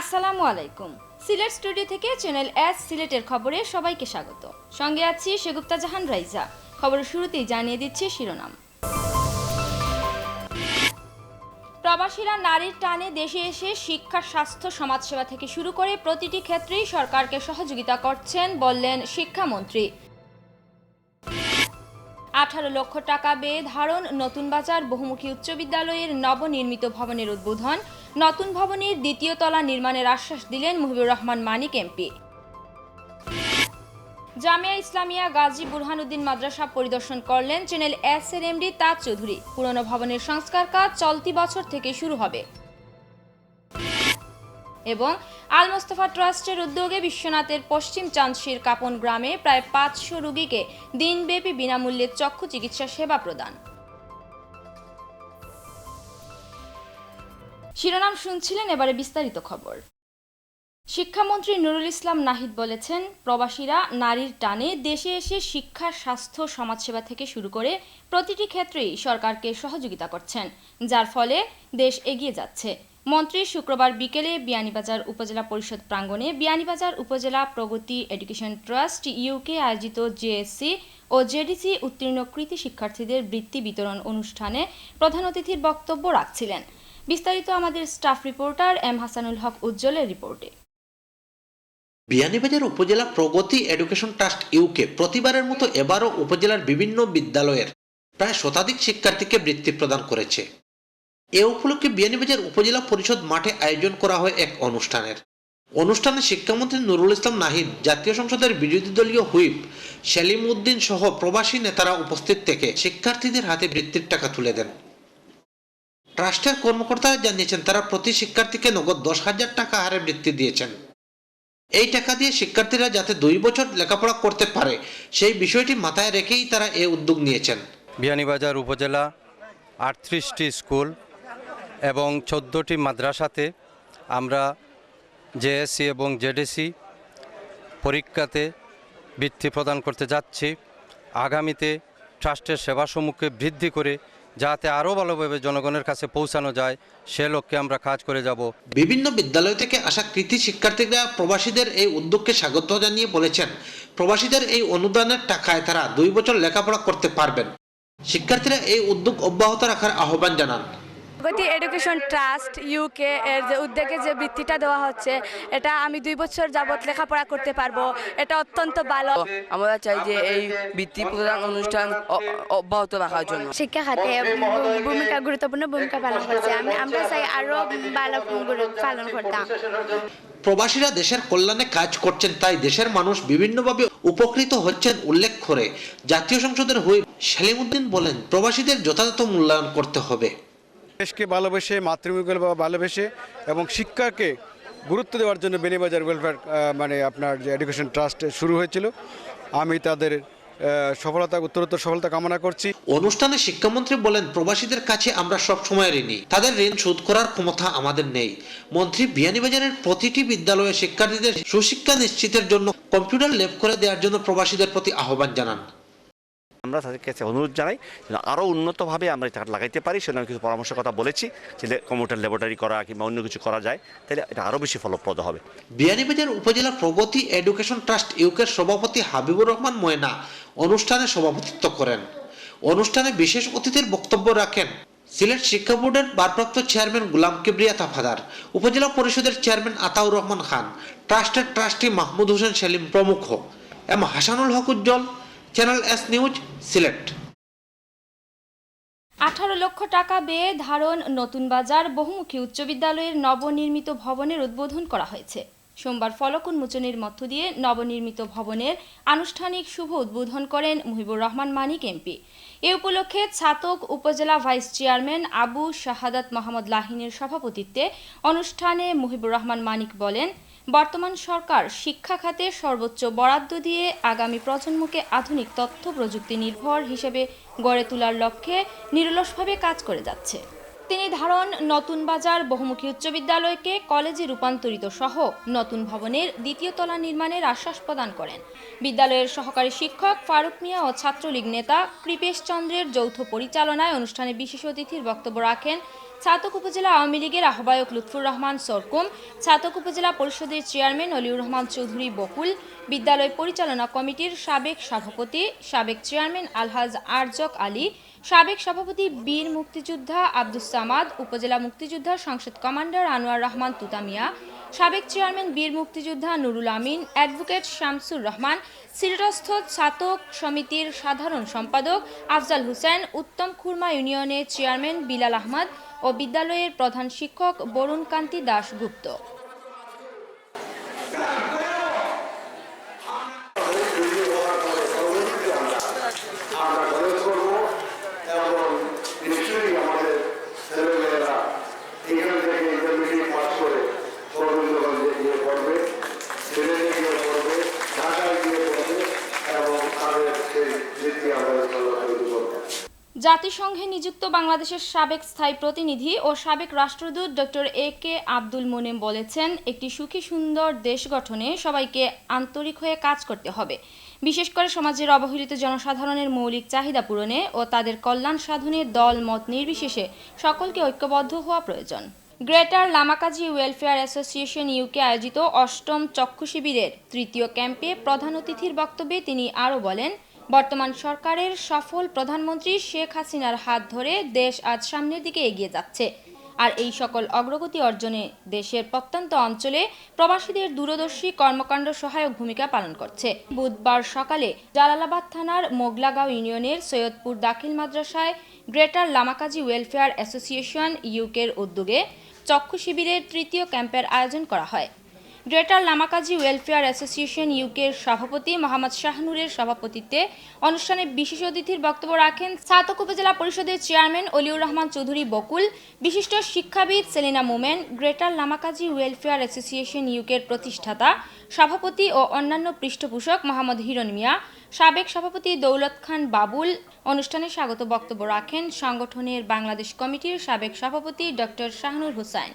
আসসালামু আলাইকুম। সিলেট স্টুডিও থেকে চ্যানেল এস সিলেটের খবরে সবাইকে স্বাগত। সঙ্গে আছি সেগুপ্তা জাহান রাইজা। খবরের শুরুতেই জানিয়ে দিচ্ছি শিরোনাম। প্রবাসীরা নারীর টানে দেশে এসে শিক্ষা, স্বাস্থ্য, সমাজসেবা থেকে শুরু করে প্রতিটি ক্ষেত্রেই সরকারকে সহযোগিতা করছেন বললেন শিক্ষামন্ত্রী। 18 লক্ষ টাকা ব্যয়ে ধারণ নতুন বাজার বহুমুখী উচ্চ বিদ্যালয়ের নবনির্মিত ভবনের উদ্বোধন। নতুন ভবনের দ্বিতীয় তলা নির্মাণের আশ্বাস দিলেন মুহিবুর রহমান মানিক এমপি। জামিয়া ইসলামিয়া গাজী বুরহানুদ্দিন মাদ্রাসা পরিদর্শন করলেন চ্যানেল এস এর এমডি তাজ চৌধুরী। পুরনো ভবনের সংস্কার কাজ চলতি বছর থেকে শুরু হবে। এবং আল মোস্তফা ট্রাস্টের উদ্যোগে বিশ্বনাথের পশ্চিম চাঁদশির কাপন গ্রামে প্রায় 500 রোগীকে দিনব্যাপী বিনামূল্যে চক্ষু চিকিৎসা সেবা প্রদান। শিরোনাম শুনছিলেন, এবারে বিস্তারিত খবর। শিক্ষামন্ত্রী নুরুল ইসলাম নাহিদ বলেছেন, প্রবাসীরা নারীর টানে দেশে এসে শিক্ষা, স্বাস্থ্য, সমাজসেবা থেকে শুরু করে প্রতিটি ক্ষেত্রেই সরকারকে সহযোগিতা করছেন, যার ফলে দেশ এগিয়ে যাচ্ছে। মন্ত্রী শুক্রবার বিকেলে বিয়ানীবাজার উপজেলা পরিষদ প্রাঙ্গণে বিয়ানীবাজার উপজেলা প্রগতি এডুকেশন ট্রাস্ট ইউকে আয়োজিত জেএসসি ও জেডিসি উত্তীর্ণ কৃতি শিক্ষার্থীদের বৃত্তি বিতরণ অনুষ্ঠানে প্রধান অতিথির বক্তব্য রাখছিলেন। বিস্তারিত আমাদের স্টাফ রিপোর্টার এম হাসানুল হক উজ্জ্বলের রিপোর্টে। বিয়ানীবাজার উপজেলা প্রগতি এডুকেশন ট্রাস্ট ইউকে প্রতিবারের মতো এবারও উপজেলার বিভিন্ন বিদ্যালয়ের প্রায় শতাধিক শিক্ষার্থীকে বৃত্তি প্রদান করেছে। এ উপলক্ষে বিয়ানীবাজার উপজেলা পরিষদ মাঠে আয়োজন করা হয় এক অনুষ্ঠানে শিক্ষামন্ত্রী নুরুল ইসলাম নাহিদ, জাতীয় সংসদের বিরোধী দলীয় হুইপ সেলিম উদ্দিন সহ প্রবাসী নেতারা উপস্থিত থেকে শিক্ষার্থীদের হাতে বৃত্তির টাকা তুলে দেন। ট্রাস্টের কর্মকর্তারা জানিয়েছেন, তারা প্রতি শিক্ষার্থীকে নগদ 10,000 টাকা হারে বৃত্তি দিয়েছেন। এই টাকা দিয়ে শিক্ষার্থীরা যাতে 2 বছর লেখাপড়া করতে পারে সেই বিষয়টি মাথায় রেখেই তারা এই উদ্যোগ নিয়েছেন। বিয়ানীবাজার উপজেলা 38টি স্কুল এবং 14টি মাদ্রাসাতে আমরা জেএসসি এবং জেডিসি পরীক্ষাতে বৃত্তি প্রদান করতে যাচ্ছি। আগামীতে ট্রাস্টের সেবাসমূহকে বৃদ্ধি করে যাতে আরও ভালোভাবে জনগণের কাছে পৌঁছানো যায় সে লক্ষ্যে আমরা কাজ করে যাব। বিভিন্ন বিদ্যালয় থেকে আসা কৃতি শিক্ষার্থীরা প্রবাসীদের এই উদ্যোগকে স্বাগত জানিয়ে বলেছেন, প্রবাসীদের এই অনুদানের টাকায় তারা 2 বছর লেখাপড়া করতে পারবেন। শিক্ষার্থীরা এই উদ্যোগ অব্যাহত রাখার আহ্বান জানান। প্রগতি এডুকেশন ট্রাস্ট ইউকে এর যে উদ্যোগে যে বৃত্তিটা দেওয়া হচ্ছে, এটা আমি 2 বছর যাবত লেখাপড়া করতে পারবো, এটা অত্যন্ত ভালো। আমরা চাই যে এই বৃত্তি প্রদান অনুষ্ঠান অব্যাহত রাখার জন্য। শিক্ষা খাতে গুরুত্বপূর্ণ ভূমিকা পালন করছে, আমরা চাই আরো ভালো পালন করতাম। প্রবাসীরা দেশের কল্যাণে কাজ করছেন, তাই দেশের মানুষ বিভিন্নভাবে উপকৃত হচ্ছেন উল্লেখ করে জাতীয় সংসদের হুইপ সেলিম উদ্দিন বলেন, প্রবাসীদের যথাযথ মূল্যায়ন করতে হবে। দেশকে ভালোবেসে, মাতৃভূমিকে ভালোবেসে এবং শিক্ষাকে গুরুত্ব দেওয়ার জন্য বিয়ানীবাজার ওয়েলফেয়ার আপনার যে এডুকেশন ট্রাস্ট শুরু হয়েছিল, আমি তাদের উত্তরোত্তর সফলতা কামনা করছি। অনুষ্ঠানে শিক্ষামন্ত্রী বলেন, প্রবাসীদের কাছে আমরা সব সময় ঋণী, তাদের ঋণ শোধ করার ক্ষমতা আমাদের নেই। মন্ত্রী বিয়ানীবাজারের প্রতিটি বিদ্যালয়ে শিক্ষার্থীদের সুশিক্ষা নিশ্চিতের জন্য কম্পিউটার ল্যাব করে দেওয়ার জন্য প্রবাসীদের প্রতি আহ্বান জানান। আমরা তাদের কাছে অনুরোধ জানাই আরও উন্নতভাবে আমরা এটা লাগাইতে পারি, সেজন্য কিছু পরামর্শের কথা বলেছি, যে কম্পিউটার ল্যাবরেটরি করা কিংবা অন্য কিছু করা যায়, তাহলে এটা আরও বেশি ফলপ্রদ হবে। বিয়ানীবাজার উপজেলা প্রগতি এডুকেশন ট্রাস্ট ইউকের সভাপতি হাবিবুর রহমান ময়না অনুষ্ঠানে সভাপতিত্ব করেন। অনুষ্ঠানে বিশেষ অতিথির বক্তব্য রাখেন সিলেট শিক্ষা বোর্ডের ভারপ্রাপ্ত চেয়ারম্যান গুলাম কিবরিয়া তাফাদার, উপজেলা পরিষদের চেয়ারম্যান আতাউর রহমান খান, ট্রাস্টের ট্রাস্টি মাহমুদ হোসেন সেলিম প্রমুখ। এম হাসানুল হক উজ্জ্বল, চ্যানেল এস নিউজ, সিলেট। 18 লক্ষ টাকা ব্যয়ে ধারণ নতুন বাজার বহুমুখী উচ্চ বিদ্যালয়ের নবনির্মিত ভবনের উদ্বোধন করা হয়েছে। সোমবার ফলক উন্মোচনের মধ্য দিয়ে নবনির্মিত ভবনের আনুষ্ঠানিক শুভ উদ্বোধন করেন মুহিবুর রহমান মানিক এমপি। এ উপলক্ষে ছাতক উপজেলা ভাইস চেয়ারম্যান আবু শাহাদাত মোহাম্মদ লাহিনের সভাপতিত্বে অনুষ্ঠানে মুহিবুর রহমান মানিক বলেন, বর্তমান সরকার শিক্ষা খাতে সর্বোচ্চ বরাদ্দ দিয়ে আগামী প্রজন্মকে আধুনিক তথ্য প্রযুক্তি নির্ভর হিসেবে গড়ে তোলার লক্ষ্যে নিরলসভাবে কাজ করে যাচ্ছে। তিনি ধারণ নতুন বাজার বহুমুখী উচ্চ বিদ্যালয়কে কলেজে রূপান্তরিত সহ নতুন ভবনের দ্বিতীয় তলা নির্মাণের আশ্বাস প্রদান করেন। বিদ্যালয়ের সহকারী শিক্ষক ফারুক মিয়া ও ছাত্রলীগ নেতা কৃপেশ চন্দ্রের যৌথ পরিচালনায় অনুষ্ঠানে বিশেষ অতিথির বক্তব্য রাখেন ছাতক উপজেলা আওয়ামী লীগের আহ্বায়ক লুৎফুর রহমান সরকুম, ছাতক উপজেলা পরিষদের চেয়ারম্যান অলিউর রহমান চৌধুরী বকুল, বিদ্যালয় পরিচালনা কমিটির সাবেক সভাপতি সাবেক চেয়ারম্যান আলহাজ আরজক আলী, সাবেক সভাপতি বীর মুক্তিযোদ্ধা আব্দুস সামাদ, উপজেলা মুক্তিযোদ্ধা সংসদ কমান্ডার আনোয়ার রহমান তুতামিয়া, সাবেক চেয়ারম্যান বীর মুক্তিযোদ্ধা নুরুল আমিন, অ্যাডভোকেট শামসুর রহমান, সিলেটস্থ ছাতক সমিতির সাধারণ সম্পাদক আফজাল হোসেন, উত্তম খুরমা ইউনিয়নের চেয়ারম্যান বিলাল আহমদ ও বিদ্যালয়ের প্রধান শিক্ষক বরুণ কান্তি দাশগুপ্ত। জাতিসংঘে নিযুক্ত বাংলাদেশের সাবেক স্থায়ী প্রতিনিধি ও সাবেক রাষ্ট্রদূত ডক্টর AK আব্দুল মোনেম বলেছেন, একটি সুখী সুন্দর দেশ গঠনে সবাইকে আন্তরিক হয়ে কাজ করতে হবে। বিশেষ করে সমাজের অবহেলিত জনসাধারণের মৌলিক চাহিদা পূরণে ও তাদের কল্যাণ সাধনে দল মত নির্বিশেষে সকলকে ঐক্যবদ্ধ হওয়া প্রয়োজন। Greater Lamakazi welfare association UK আয়োজিত ৮ম চক্ষু শিবিরের তৃতীয় ক্যাম্পে প্রধান অতিথির বক্তব্যে তিনি আরও বলেন, বর্তমান সরকারের সফল প্রধানমন্ত্রী শেখ হাসিনার হাত ধরে দেশ আজ সামনের দিকে এগিয়ে যাচ্ছে। আর এই সকল অগ্রগতি অর্জনে দেশের প্রত্যন্ত অঞ্চলে প্রবাসীদের দূরদর্শী কর্মকাণ্ড সহায়ক ভূমিকা পালন করছে। বুধবার সকালে জালালাবাদ থানার মোগলাগাঁও ইউনিয়নের সৈয়দপুর দাখিল মাদ্রাসায় গ্রেটার লামাকাজি ওয়েলফেয়ার অ্যাসোসিয়েশন UK'র উদ্যোগে চক্ষু শিবিরের তৃতীয় ক্যাম্পের আয়োজন করা হয়। গ্রেটার লামাকাজি ওয়েলফেয়ার অ্যাসোসিয়েশন UK'র সভাপতি মোহাম্মদ শাহনুরের সভাপতিত্বে অনুষ্ঠানে বিশেষ অতিথির বক্তব্য রাখেন ছাতক উপজেলা পরিষদের চেয়ারম্যান অলিউর রহমান চৌধুরী বকুল, বিশিষ্ট শিক্ষাবিদ সেলিনা মোমেন, গ্রেটার লামাকাজি ওয়েলফেয়ার অ্যাসোসিয়েশন UK'র প্রতিষ্ঠাতা সভাপতি ও অন্যান্য পৃষ্ঠপোষক মোহাম্মদ হিরণ মিয়া, সাবেক সভাপতি দৌলত খান বাবুল। অনুষ্ঠানে স্বাগত বক্তব্য রাখেন সংগঠনের বাংলাদেশ কমিটির সাবেক সভাপতি ডক্টর শাহনুর হোসাইন।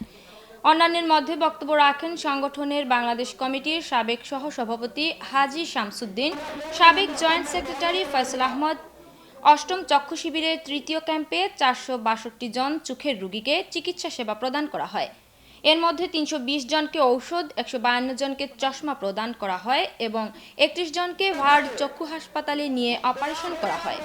অন্যান্যের মধ্যে বক্তব্য রাখেন সংগঠনের বাংলাদেশ কমিটির সাবেক সহ সভাপতি হাজী শামসুদ্দিন, সাবেক জয়েন্ট সেক্রেটারি ফয়সাল আহমদ। ৮ম চক্ষু শিবিরের তৃতীয় ক্যাম্পে ৪৬২ জন চোখের রোগীকে চিকিৎসা সেবা প্রদান করা হয়। এর মধ্যে ৩২০ জনকে ঔষধ, ১৫২ জনকে চশমা প্রদান করা হয় এবং ৩১ জনকে ভার্ড চক্ষু হাসপাতালে নিয়ে অপারেশন করা হয়।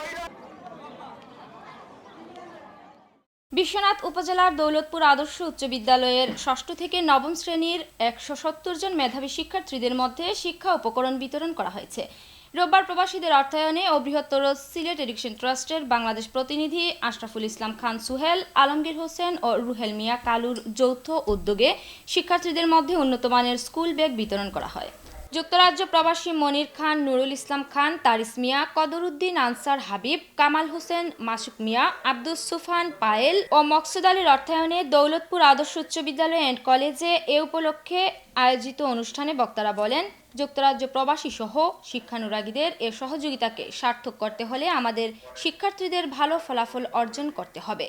বিশ্বনাথ উপজেলার দৌলতপুর আদর্শ উচ্চ বিদ্যালয়ের ৬ষ্ঠ থেকে নবম শ্রেণীর ১৭০ জন মেধাবী শিক্ষার্থীদের মধ্যে শিক্ষা উপকরণ বিতরণ করা হয়েছে। রোববার প্রবাসীদের অর্থায়নে ও বৃহত্তর সিলেট এডুকেশন ট্রাস্টের বাংলাদেশ প্রতিনিধি আশরাফুল ইসলাম খান সুহেল, আলমগীর হোসেন ও রুহেল মিয়া কালুর যৌথ উদ্যোগে শিক্ষার্থীদের মধ্যে উন্নতমানের স্কুল ব্যাগ বিতরণ করা হয়। যুক্তরাজ্য প্রবাসী মনির খান, নুরুল ইসলাম খান, তারিস মিয়া, কদরউদ্দিন আনসার হাবিব, কামাল হোসেন, মাসুক মিয়া, আব্দুস সুফান পায়েল ও মকসুদ আলীর অর্থায়নে দৌলতপুর আদর্শ উচ্চ বিদ্যালয় অ্যান্ড কলেজে এ উপলক্ষে আয়োজিত অনুষ্ঠানে বক্তারা বলেন, যুক্তরাজ্য প্রবাসী সহ শিক্ষানুরাগীদের এ সহযোগিতাকে সার্থক করতে হলে আমাদের শিক্ষার্থীদের ভালো ফলাফল অর্জন করতে হবে।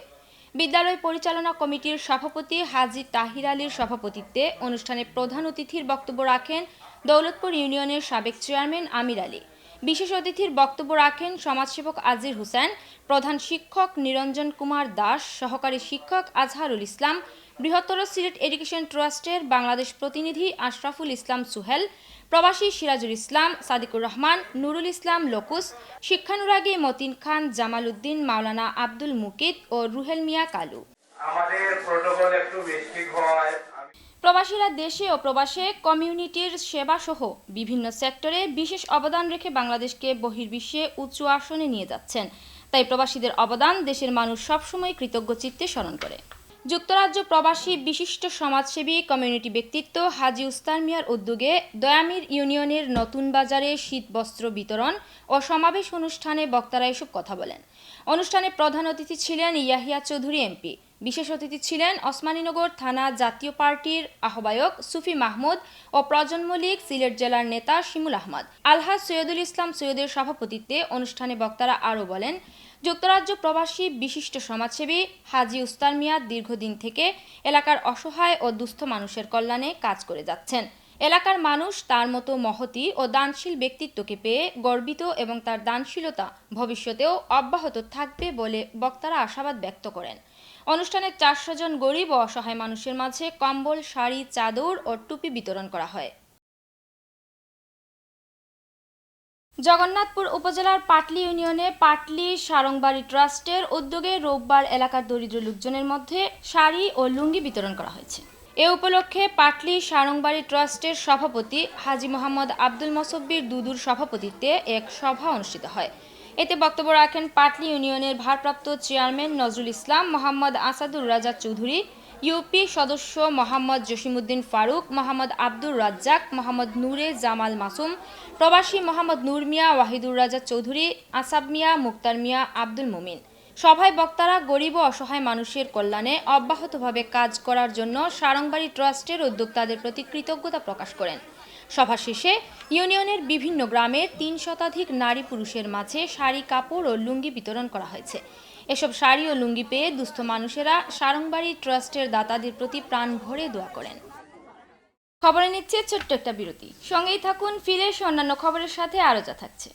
বিদ্যালয় পরিচালনা কমিটির সভাপতি হাজী তাহির আলীর সভাপতিত্বে অনুষ্ঠানে প্রধান অতিথির বক্তব্য রাখেন দৌলতপুর ইউনিয়নের সাবেক চেয়ারম্যান আমির আলী। বিশেষ অতিথির বক্তব্য রাখেন সমাজসেবক আজির হোসেন, প্রধান শিক্ষক নিরঞ্জন কুমার দাস, সহকারী শিক্ষক আজহারুল ইসলাম, বৃহত্তর সিলেট এডুকেশন ট্রাস্টের বাংলাদেশ প্রতিনিধি আশরাফুল ইসলাম সুহেল, প্রবাসী সিরাজুল ইসলাম, সাদিকুর রহমান, নুরুল ইসলাম লোকুস, শিক্ষানুরাগী মতিন খান, জামাল উদ্দিন, মাওলানা আব্দুল মুকিত ও রুহেল মিয়া কালু। আমাদের প্রোটোকল একটু বেশি হয়। প্রবাসীরা দেশে ও প্রবাসে কমিউনিটির সেবা সহ বিভিন্ন সেক্টরে বিশেষ অবদান রেখে বাংলাদেশকে বহির্বিশ্বে উঁচু আসনে নিয়ে যাচ্ছেন। তাই প্রবাসীদের অবদান দেশের মানুষ সবসময় কৃতজ্ঞ চিত্তে স্মরণ করে। যুক্তরাজ্য প্রবাসী বিশিষ্ট সমাজসেবী কমিউনিটি ব্যক্তিত্ব হাজী উস্তার মিয়ার উদ্যোগে দয়ামির ইউনিয়নের নতুন বাজারে শীতবস্ত্র বিতরণ ও সমাবেশ অনুষ্ঠানে বক্তারা এসব কথা বলেন। অনুষ্ঠানে প্রধান অতিথি ছিলেন ইয়াহিয়া চৌধুরী MP। বিশেষ অতিথি ছিলেন ওসমানীনগর থানা জাতীয় পার্টির আহ্বায়ক সুফি মাহমুদ ও প্রজন্ম লীগ সিলেট জেলার নেতা শিমুল আহমদ। আলহাজ সৈয়দুল ইসলাম সৈয়দের সভাপতিত্বে অনুষ্ঠানে বক্তারা আরও বলেন, যুক্তরাজ্য প্রবাসী বিশিষ্ট সমাজসেবী হাজী উস্তার মিয়া দীর্ঘদিন থেকে এলাকার অসহায় ও দুস্থ মানুষের কল্যাণে কাজ করে যাচ্ছেন। এলাকার মানুষ তার মতো মহতী ও দানশীল ব্যক্তিত্বকে পেয়ে গর্বিত এবং তার দানশীলতা ভবিষ্যতেও অব্যাহত থাকবে বলে বক্তারা আশাবাদ ব্যক্ত করেন। অনুষ্ঠানে 400 জন গরিব ও অসহায় মানুষের মাঝে কম্বল, শাড়ি, চাদর ও টুপি বিতরণ করা হয়। জগন্নাথপুর উপজেলার পাটলি ইউনিয়নে পাটলি সারংবাড়ি ট্রাস্টের উদ্যোগে রোববার এলাকার দরিদ্র লোকজনের মধ্যে শাড়ি ও লুঙ্গি বিতরণ করা হয়েছে। এ উপলক্ষে পাটলি সারংবাড়ি ট্রাস্টের সভাপতি হাজী মোহাম্মদ আব্দুল মোসাব্বির দুদুর সভাপতিত্বে এক সভা অনুষ্ঠিত হয়। এতে বক্তব্য রাখেন পাটলি ইউনিয়নের ভারপ্রাপ্ত চেয়ারম্যান নজরুল ইসলাম, মোহাম্মদ আসাদুর রাজা চৌধুরী, ইউপি সদস্য মোহাম্মদ জসিমউদ্দিন ফারুক, মোহাম্মদ আব্দুর রাজ্জাক, মোহাম্মদ নূরে জামাল মাসুম, প্রবাসী মোহাম্মদ নূর মিয়া, ওয়াহিদুর রাজা চৌধুরী, আসাব মিয়া, মুক্তার মিয়া, আব্দুল মুমিন। সভায় বক্তারা গরিব ও অসহায় মানুষের কল্যাণে অব্যাহতভাবে কাজ করার জন্য সারংবাড়ি ট্রাস্টের উদ্যোক্তাদের প্রতি কৃতজ্ঞতা প্রকাশ করেন। সভা শেষে ইউনিয়নের বিভিন্ন গ্রামের 3 শতাধিক নারী পুরুষের মাঝে শাড়ি, কাপড় ও লুঙ্গি বিতরণ করা হয়েছে। এসব শাড়ি ও লুঙ্গি পেয়ে দুস্থ মানুষেরা সারংবাড়ি ট্রাস্টের দাতাদের প্রতি প্রাণ ভরে দোয়া করেন। খবরে নিচ্ছে ছোট্ট একটা বিরতি, সঙ্গেই থাকুন। ফিরে অন্যান্য খবরের সাথে আরো যা থাকছে।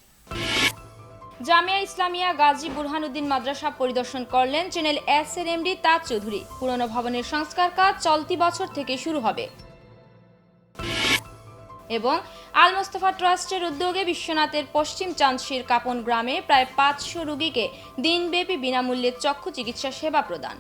জামিয়া ইসলামিয়া গাজী বুরহানুদ্দিন মাদ্রাসা পরিদর্শন করলেন চ্যানেল এস এর এমডি তাজ চৌধুরী। পুরনো ভবনের সংস্কার কাজ চলতি বছর থেকে শুরু হবে। এবং আল মোস্তফা ট্রাস্টের উদ্যোগে বিশ্বনাথের পশ্চিম চাঁদশির কাপন গ্রামে প্রায় 500 রোগীকে দিনব্যাপী বিনামূল্যে চক্ষু চিকিৎসা সেবা প্রদান।